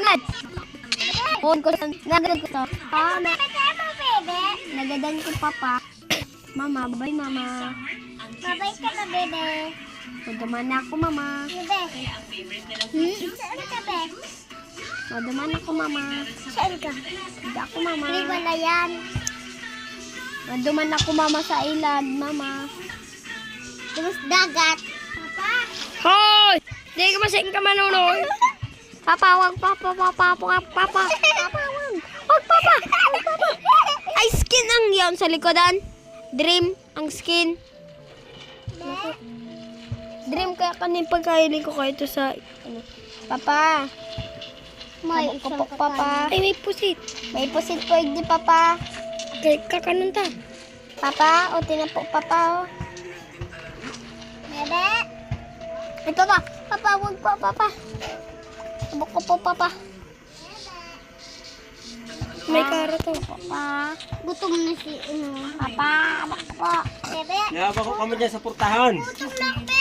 Agad! Phone ko sa... Nagad ko to. Nagadan ko papa. Mama, bye mama. Babay ka na, bebe. Madaman ako mama. Bebe. Saan ka, be? Madaman ako mama. Saan ka? Hindi ako mama. Hindi wala yan. Madaman ako mama sa ilad mama. Tapos dagat. Papa. Hoy! Hindi ka masing ka manunoy. Papa, wag papa, papa, papa, papa. Wag papa. Ay, skin ang yon sa likodan. Dream ang skin. Dream kaya kanin pagkainin ko kayo ito sa ano. Papa. May Ko po, papa. Ay, may pusit. May pusit po, hindi, papa. Kay kakanon ta. Papa, o tinapo, papa, o. Bebe. Ay, papa. Papa, wag po, papa. Sabok ko po, papa. May karo to. Papa. Gutom na si, Papa, abak po. Bebe. Yaba ko kami dyan sa purtahan. Gutom na, be.